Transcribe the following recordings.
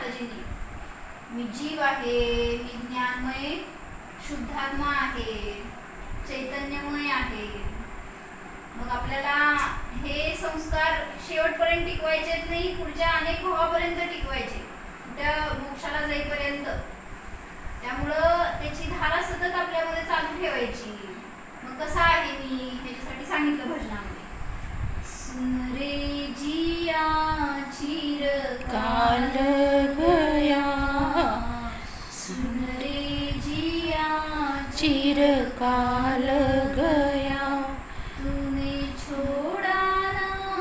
भजिनी. मी जीव आहे, मी ज्ञानमय शुद्धात्मा आहे, चैतन्यमय आहे. मग आपल्याला हे संस्कार शेवटपर्यंत टिकवायचे नाही, पुढच्या अनेक भावापर्यंत टिकवायचे, त्या मोक्षाला जाईपर्यंत. त्यामुळं त्याची धारा सतत आपल्यामध्ये चालू ठेवायची. मग कसा आहे मी ह्याच्यासाठी सांगितलं भजनामध्ये. सुन रे जिया चिरकाल गया, सुन रे जिया चिरकाल गया, तूने छोड़ा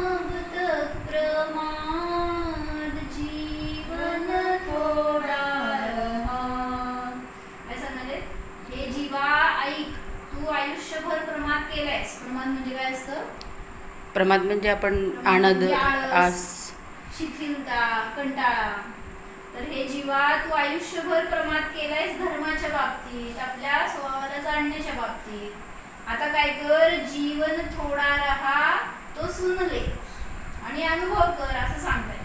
अब तक प्रमाद, जीवन थोड़ा रहा. काय सांगाले? हे जीवा ऐक, तू आयुष्यभर प्रमाद केलायस. प्रमाद म्हणजे काय असतं? प्रमाद म्हणजे आपण आनंद आस शिथिलता, कंटाळा. तर हे जीवा तू आयुष्यभर प्रमाद केलायस धर्माच्या बाबतीत, आपल्या स्वभावाला जाणण्याच्या बाबतीत. आता काय कर, जीवन थोडा रहा तो सुन ले आणि अनुभव कर असं सांगताय.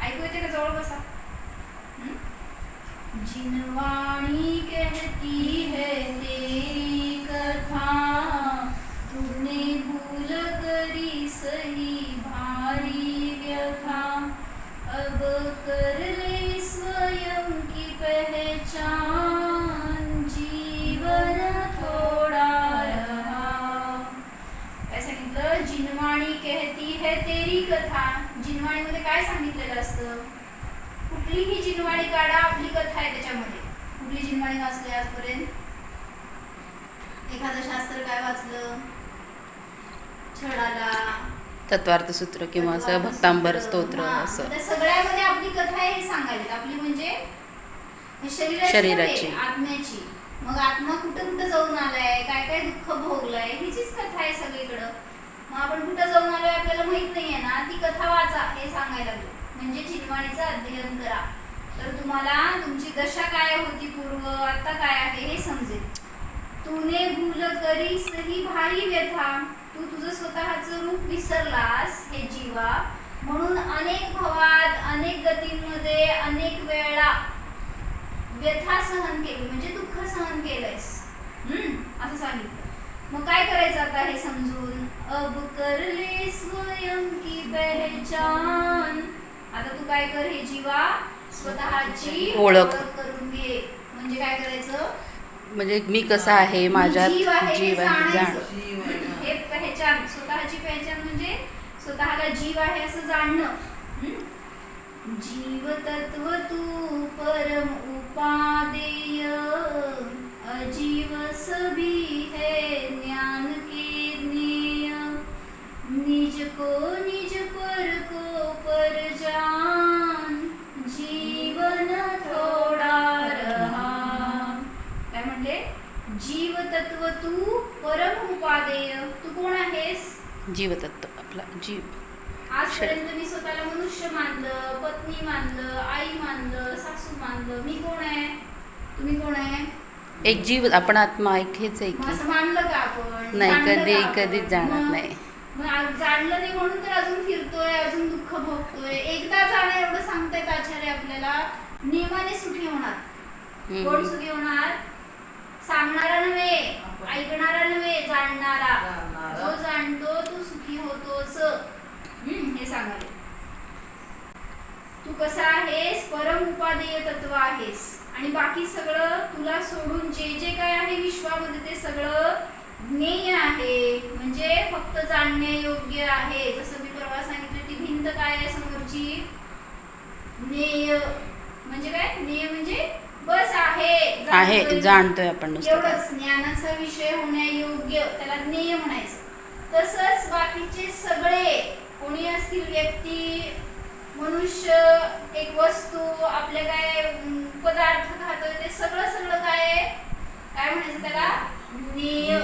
ऐकू येते का? जवळ बसा. जिनवाणी कहती है तेरी कथा, तूने भूल करी सही भारी व्यथा, अब कर ले स्वयं की पहचान, जीवन थोड़ा रहा. काय सांगितलं? जिनवाणी कहती है तेरी कथा. जिनवाणीमध्ये काय सांगितलेलं असतं? कुठलीही जिनवाणी काढा, आपली कथा आहे त्याच्यामध्ये. कुठली जिनवाणी वाचली आजपर्यंत? एखादं शास्त्र काय वाचलं? छडाला, तत्वार्थ सूत्र किंवा असं भक्तांबर स्तोत्र असं. त्या सगळ्यामध्ये आपली कथा आहे हे सांगायला. आपली म्हणजे शरीराची, आत्म्याची. मग आत्मा कुठं कुठं जाऊन आलाय, काय काय दुःख भोगलाय, हिचीच कथा आहे सगळीकडं. मग आपण कुठं जाऊन आलोय आपल्याला माहित नाहीये ना, ती कथा वाचा हे सांगायला लागलो. म्हणजे जिनवाणीचं अध्ययन करा, तर तुम्हाला तुमची दशा काय होती पूर्व, आता काय आहे हे समजेल. तूने भूल करी सही भारी व्यथा, तू तुझं स्वतःचं रूप विसरलास हे जीवा, म्हणून अनेक भवात, अनेक गतींमध्ये, अनेक वेळा व्यथा सहन केली, म्हणजे दुःख सहन केलंयस. असं सांगितलं. मग काय करायचं आता हे समजून? अब कर ले स्वयं की पहचान. आता तू काय कर, हे जीवा स्वतःची ओळख करून घे. म्हणजे काय करायचं? म्हणजे मी कसा आहे, माझ्यात जीव आहे जीव हे आहे, जाण. हे पहचान, स्वतःची पहचान म्हणजे स्वतःला जीव आहे असं जाणणं. जीव तत्व तू परम उपादेय, अजीव सभी है ज्ञान के ज्ञेय, निज को निज पर को पर जान, जीवन थोडा रहा. काय म्हणले? जीव तत्व तू परम उपादेय. तू कोण आहेस? जीवतत्व आपला जीव. आजपर्यंत मी स्वतःला मनुष्य मानलं, पत्नी मानलं, आई मानलं, सासू मानलं. मी कोण आहे? तुम्ही कोण आहे? एक जीव, आपण आत्मा एक हेच आहे मग की असं मानलं का आपण? नाही, जाणलं कधी का आपण? कधीच जाणत मग- नाही. मग जाणलं नाही म्हणून तर अजून फिरतोय, अजून दुःख भोगतोय. एकदा जाणं एवढं सांगतायत आचार्य आपल्याला, नियमाने सुखी होणार. कोण सुखी होणार? सांगणारा नव्हे, ऐकणारा नव्हे, जाणणारा. जो जाणतो तो सुखी होतोच. हे सांगाले. तू कसा आहेस? परम उपादेय तत्व आहेस. आणि बाकी सगळं तुला सोडून जे जे काय आहे विश्वामध्ये ते सगळं ज्ञेय आहे, म्हणजे फक्त जाणणे योग्य आहे. जसं मी परवा सांगितलं, ती भिंत काय आहे समोरची? ज्ञेय. म्हणजे काय? ज्ञेय म्हणजे बस आहे, जाणतोय आपण नुसतं. एवढंच. ज्ञानाचा विषय होण्यायोग्य त्याला ज्ञेय म्हणायचं. तसंच बाकीचे सगळे कोणी असतील, व्यक्ती, मनुष्य, एक वस्तू, आपले काय पदार्थ खातोय ते सगळं सगळं काय आहे? काय म्हणायचं त्याला? ज्ञेय.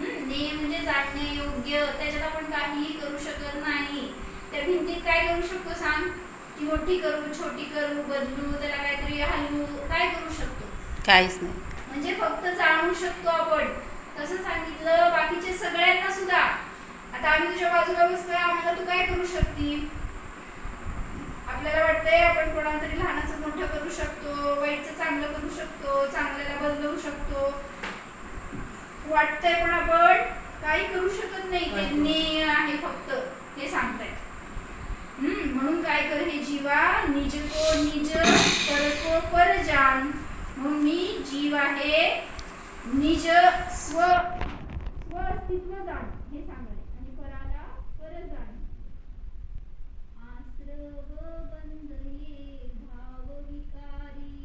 ज्ञेय म्हणजे जाणणे योग्य. त्याच्यात आपण काहीही करू शकत नाही. त्या भिंतीत काय करू शकतो सांग? ती मोठी करू, छोटी करू, बदलू, त्याला काहीतरी हलवू, काय करू शकतो? काहीच नाही. म्हणजे फक्त जाणू शकतो आपण. तसं सांगितलं बाकीचे सगळ्यांना सुद्धा. आता आम्ही तुझ्या बाजूला बसतोय, आम्हाला तू काय करू शकती? आपल्याला वाटतंय आपण कोणातरी लहानाचं मोठं वाईटचं चांगलं करू शकतो, चांगल्याला बदलवू शकतो. वाटतंय पण आपण काही करू शकत नाही. ते ज्ञेय आहे फक्त हे सांगतायत. म्हणून काय कर हे जीवा, निज को निज, पर को पर जान. म्हणून मी जीव आहे, निज स्व अस्तित्व जाण हे सांगायला, आणि पराला पर जाण. आश्रव बंध ये भाव विकारी,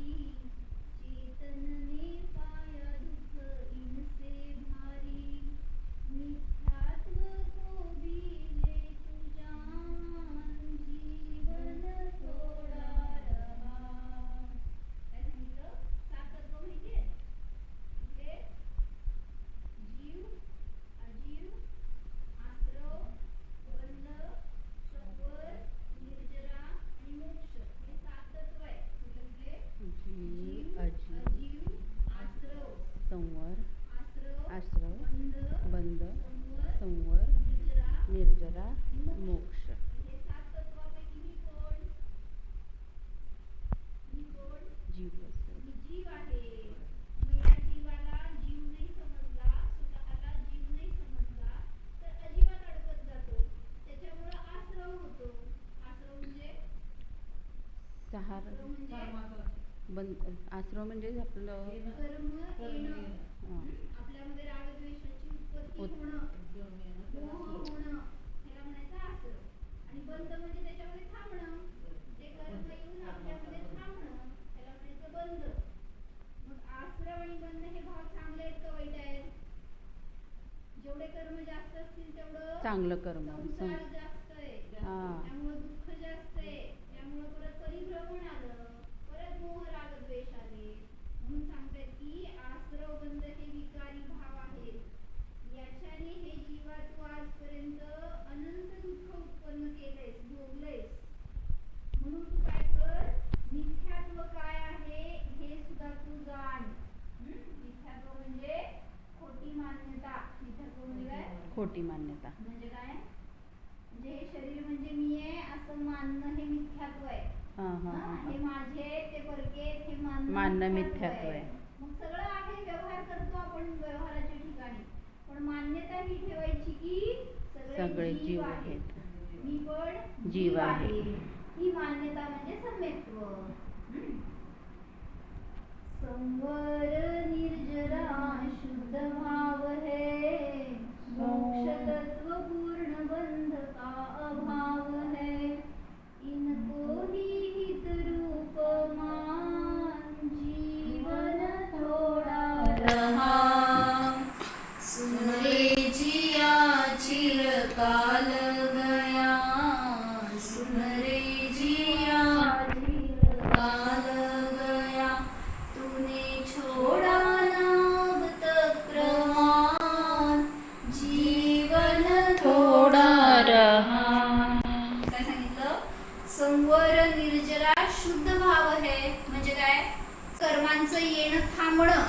चेतनने पाया दुःख इनसे भारी. मिथ्यात्व को बिले तू जान, जीवन थोडा रहा. काय सांगितलं? 7 तत्व माहितीये? इथे जीव, अजीव, आश्रव, बंध, संवर, निर्जरा आणि मोक्ष हे 7 तत्व आहेत. कुठले? जीव, अजीव, अजीव, आश्रव, संवर, आश्रव, बंध, बंध, संवर, संवर, निर्जरा, निर्जरा, मोक्ष. हे 7 तत्वापैकी मी कोण? जीव असतो. मी जीव आहे. मग या जीवाला जीव नाही समजला, स्वतःला जीव नाही समजला, तर अजिबात अडकत जातो. त्याच्यामुळे आश्रव होतो. आश्रव म्हणजे सहार आश्रव म्हणजे आश्रव म्हणजे आपलं कर्म येणं. हां. आपल्यामध्ये रागद्वेषाची उत्पत्ती होणं, मोह होणं, ह्याला म्हणायचं आश्रव. आणि बंध म्हणजे त्याच्यामध्ये थांबणं. ते कर्म येऊन आपल्यामध्ये थांबणं, ह्याला म्हणायचं बंध. मग आश्रव आणि बंध हे भाव चांगले आहेत का वाईट आहेत? जेवढे कर्म जास्त असतील तेवढं चांगलं कर्म. संसार जास्त आहे, हां. त्यामुळे दुःख जास्त आहे, त्यामुळे परत परिभ्रमण आलं, परत मोह राग द्वेष आले. म्हणून सांगतात की आश्रव बंध हे विकारी भाव आहेत. याच्याने हे जीवा तू आजपर्यंत अनंत दुःख उत्पन्न केलंयस, भोगलंयस. म्हणून तू काय कर, मिथ्यात्व काय आहे हे सुद्धा तू जाण. मिथ्यात्व म्हणजे खोटी मान्यता. मिथ्यात्व म्हणजे काय? खोटी मान्यता. म्हणजे काय? म्हणजे हे शरीर म्हणजे मी आहे असं मानणं हे मिथ्यात्व आहे. हां हां हां हे माझे, ते परके, हे मानणं मिथ्यात्व आहे. मग सगळं आहे, व्यवहार करतो आपण व्यवहाराच्या ठिकाणी, पण मान्यता ही ठेवायची की सगळे जीव आहेत. मी पण जीव आहे. ही मान्यता म्हणजे सम्यक्त्व. संवर निर्जरा शुद्ध भाव है, मोक्ष तत्व पूर्ण बंध का अभाव है. इनको ही हित रूप मान, जीवन थोड़ा रहा. सुन रे जिया चिरकाल गया, सुन रे जिया चिरकाल गया. तूने छोड़ा ना अब तक प्रमाण, जीवन थोड़ा रहा. काय सांगितलं? संवर निर्जरा शुद्ध भाव है म्हणजे काय? कर्मांचं येणं थांबणं.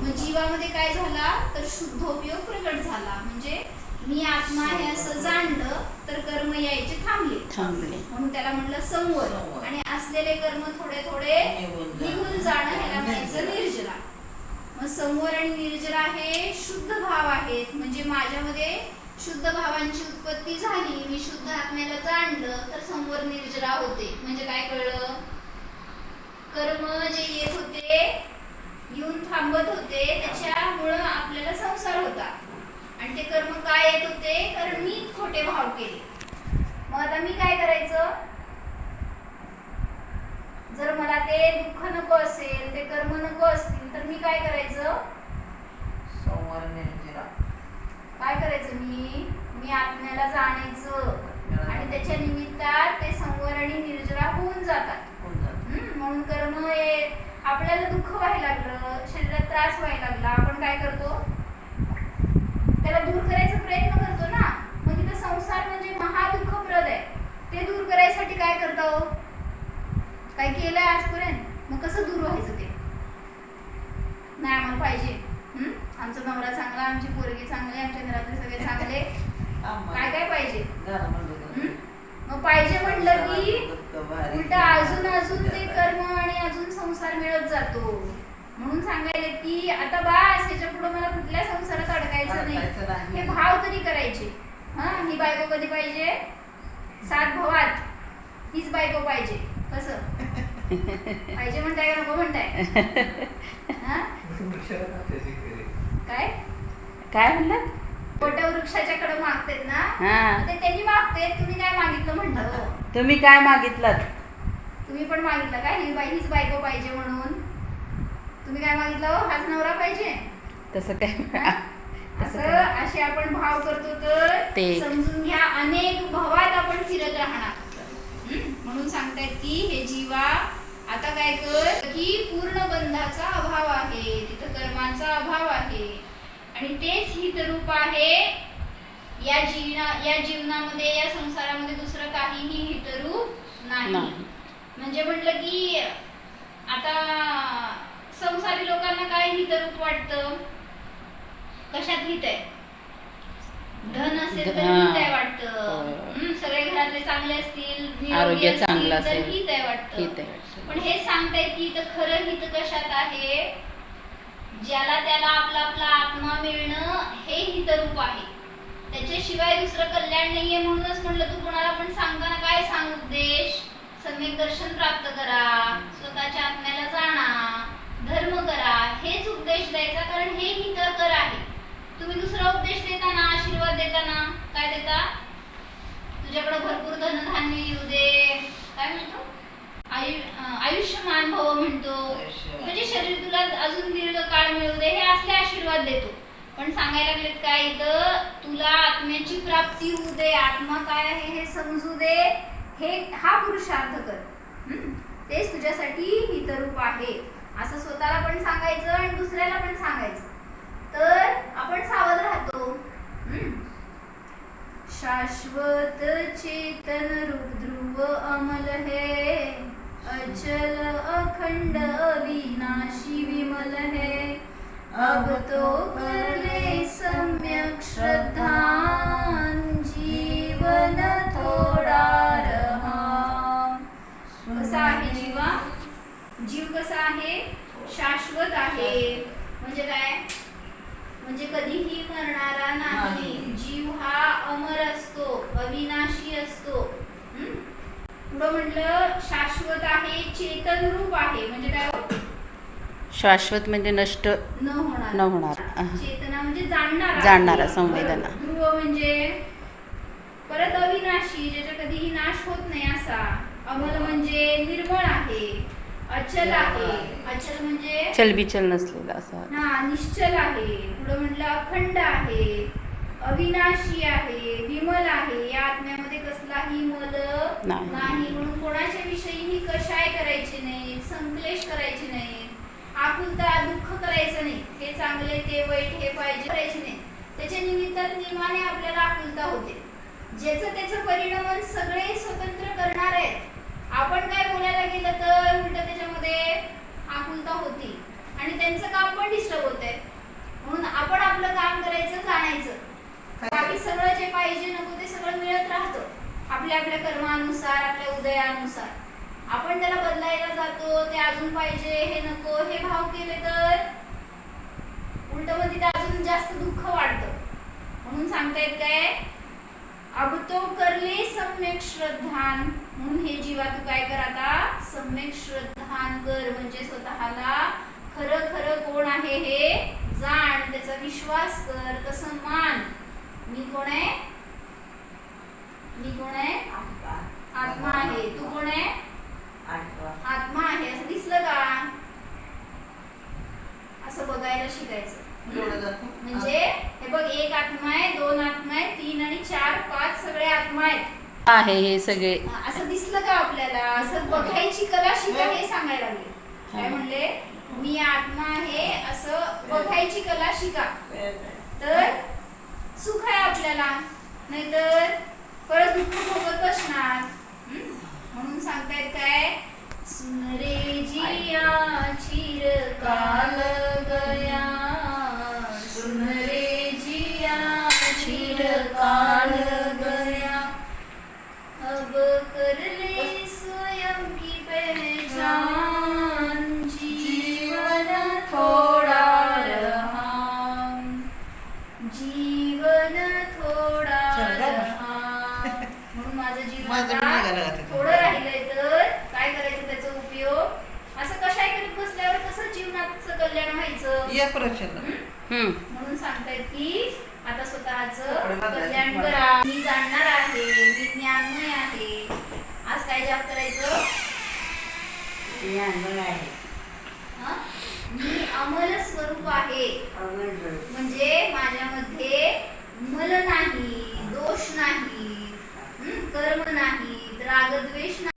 मग जीवामध्ये काय झाला तर शुद्धोपयोग प्रकट झाला. म्हणजे मी आत्मा आहे असं जाणलं तर कर्म यायचे थांबले. म्हणून त्याला म्हणलं संवर. आणि असलेले कर्म थोडे थोडे निघून जाणं ह्याला म्हणायचं निर्जरा. मग संवर आणि निर्जरा हे शुद्ध भाव आहेत. म्हणजे माझ्यामध्ये शुद्ध भावांची उत्पत्ती झाली, मी शुद्ध आत्म्याला जाणलं तर संवर निर्जरा होते. म्हणजे काय कळलं? कर्म जे येत होते, येऊन थांबत होते, त्याच्यामुळं आपल्याला संसार होता. आणि ते कर्म काय येत होते? कारण मी खोटे भाव केले. मग आता मी काय करायचं? जर मला ते दुःख नको असेल, ते कर्म नको असतील, तर मी काय करायचं? संवर निर्जरा. काय करायचं? मी आत्म्याला जाणायचं आणि त्याच्या निमित्तात ते संवर आणि निर्जरा होऊन जातात. म्हणून कर्म आपल्याला दुःख व्हायला लागलं, शरीरात त्रास व्हायला लागला, आपण काय करतो? त्याला दूर करायचा प्रयत्न करतो ना. मग तिथं संसार म्हणजे महादुःखप्रद आहे. ते दूर करायसाठी काय करतो? काय केलंय आजपर्यंत? मग कसं दूर व्हायचं ते? नाही आम्हाला पाहिजे, आमचा नवरा चांगला, आमची पोरगी चांगली, आमच्या घरातले सगळे चांगले, काय काय पाहिजे? मग पाहिजे म्हटलं की उलट अजून ते कर्म आणि अजून संसार मिळत जातो. म्हणून सांगायला की आता बास ह्याच्या पुढे मला कुठल्या संसारात अडकायचं अडकायचं नाही, नाही. हे भाव तरी करायचे. हा, ही बायको कधी पाहिजे? 7 भवात हीच बायको पाहिजे. कसं पाहिजे म्हणताय का नको म्हणताय? हा? काय काय म्हणलं? वटवृक्षाच्या कडे मागतेत ना, हा. ते त्यांनी मागतेत, तुम्ही काय मागितलं म्हणलं हो? तुम्ही काय मागितलं? तुम्ही पण मागितलं काय हीच बायको पाहिजे म्हणून? तुम्ही काय मागितलं हो? हाच नवरा पाहिजे? तसं काय? हा? असं असे आपण भाव करतो तर ते- समजून घ्या अनेक भवात आपण फिरत राहणार. म्हणून सांगतायत की हे जीवा आता काय कर की पूर्ण बंधाचा अभाव आहे, तिथं कर्मांचा अभाव आहे आणि तेच हितरूप आहे. या जीवनामध्ये या संसारामध्ये दुसरं काहीही हितरूप नाही. म्हणजे म्हटलं की आता संसारी लोकांना काय हितरूप वाटतं? कशात हित आहे? धन असेल तर हित आहे वाटतं. सगळे घरातले चांगले असतील, निरोगी आरोग्य असतील चांगलं तर असेल. हित आहे वाटतं. हित आहे. पण हे सांगतायत की इथं खरं हित कशात आहे? ज्याला त्याला आपला आपला आत्मा मिळणं हे हितरूप आहे. त्याच्याशिवाय दुसरं कल्याण नाहीये. म्हणूनच म्हटलं तू कोणाला पण सांगताना काय सांग उपदेश? सम्यक दर्शन प्राप्त करा, स्वतःच्या आत्म्याला जाणा, धर्म करा, हेच उपदेश द्यायचा. कारण हे हितकर आहे. तुम्ही दुसरा उपदेश देताना, आशीर्वाद देताना काय देता? तुझ्याकडे भरपूर धनधान्य येऊ दे, काय म्हणतो? आयुष्यमान भव म्हणतो. म्हणजे शरीर तुला अजून दीर्घ काळ मिळू दे, हे असले आशीर्वाद देतो. पण सांगायला लागलेत काय इथं? तुला आत्म्याची प्राप्ती होऊ दे, आत्मा काय आहे हे समजू दे, हा पुरुषार्थ कर. तेच तुझ्यासाठी हितरूप आहे असं स्वतःला पण सांगायचं आणि दुसऱ्याला पण सांगायचं. तर आपण सावध राहतो. शाश्वत चेतन रूप ध्रुव अमल है, अचल अखंड अविनाशी विमल है, अब तो कर ले सम्यक श्रद्धान, जीवन थोडा रहा. कसा आहे जीवा? जीव कसा आहे? शाश्वत आहे. म्हणजे काय? म्हणजे कधीही मरणारा नाही. जीव हा अमर असतो, अविनाशी असतो. पुढं म्हटलं शाश्वत आहे, चेतन रूप आहे. म्हणजे काय? शाश्वत म्हणजे नष्ट न होणार. न होणार. चेतना म्हणजे जाणणारा. जाणणारा, संवेदना. ध्रुव म्हणजे परत अविनाशी, ज्याचा कधीही नाश होत नाही असा. अमल म्हणजे निर्मळ आहे, अचल आहे. अचल म्हणजे चलबिचल नसलेला असा. हा, निश्चल आहे. पुढे म्हटलं अखंड आहे, अविनाशी आहे, विमल आहे. या आत्म्यामध्ये कसलाही मल नाही. म्हणून कोणाच्या विषयीही कशाय करायचे नाही, संक्लेश करायचे नाही, आकुलता दुःख करायचं नाही. हे चांगले ते वाईट हे पाहिजे करायचे नाही. त्याच्या निमित्ताने आपल्याला आकुलता होते. ज्याचं त्याचं परिणाम सगळे स्वतंत्र करणार आहेत. आपण काय बोलायला गेलं तर उलट त्याच्यामध्ये आकुलता होती आणि त्यांचं काम पण डिस्टर्ब होतंय. म्हणून आपण आपलं काम करायचं, जाणायचं. बाकी सगळं जे पाहिजे नको ते सगळं मिळत राहतं आपल्या आपल्या कर्मानुसार, आपल्या उदयानुसार. आपण त्याला बदलायला जातो, ते अजून पाहिजे, हे नको, हे भाव केले तर उलट मग तिथे अजून जास्त दुःख वाढतं. म्हणून सांगतायत काय? अब तो करले सम्यक श्रद्धान. म्हणून हे जीवा तू काय कर आता? सम्यक श्रद्धान कर. म्हणजे स्वतःला खरं खरं कोण आहे हे जाण, त्याचा विश्वास कर, तसं मान. मी कोण आहे? मी कोण आहे? आत्मा आहे. तू कोण आहे? आत्मा आहे. असं दिसलं का? असं बघायला शिकायचं. म्हणजे हे बघ, 1 आत्मा आहे, 2 आत्मा आहे, 3 आणि 4 5 सगळे आत्मा आहेत आहे हे सगळे. असं दिसलं का आपल्याला? असं बघायची कला शिका हे सांगायला लागले. काय म्हणले? मी आत्मा आहे असं बघायची कला शिका, तर सुख आहे आपल्याला. नाहीतर परत दुःख भोगत बसणार. म्हणून सांगतायत काय? सुन रे जिया चिरकाल गया, सुन रे जिया चिरकाल गया, अब कर ले स्वयं की पहचान, किंवा माझं आता निघालं का तिथं? थोडं राहिलंय तर काय करायचं त्याचा उपयोग असं कशाय करत बसल्यावर कसं जीवनाचं कल्याण व्हायचं या प्रश्न हम्म. म्हणून सांगतायत की आता स्वतःचं कपडे बदलायचे कल्याण तुम्हाला. करा. मी जाणणार आहे, मी ज्ञानमय आहे. आज काय जाप करायचं? आहे हं? मी अमल स्वरूप आहे. अमल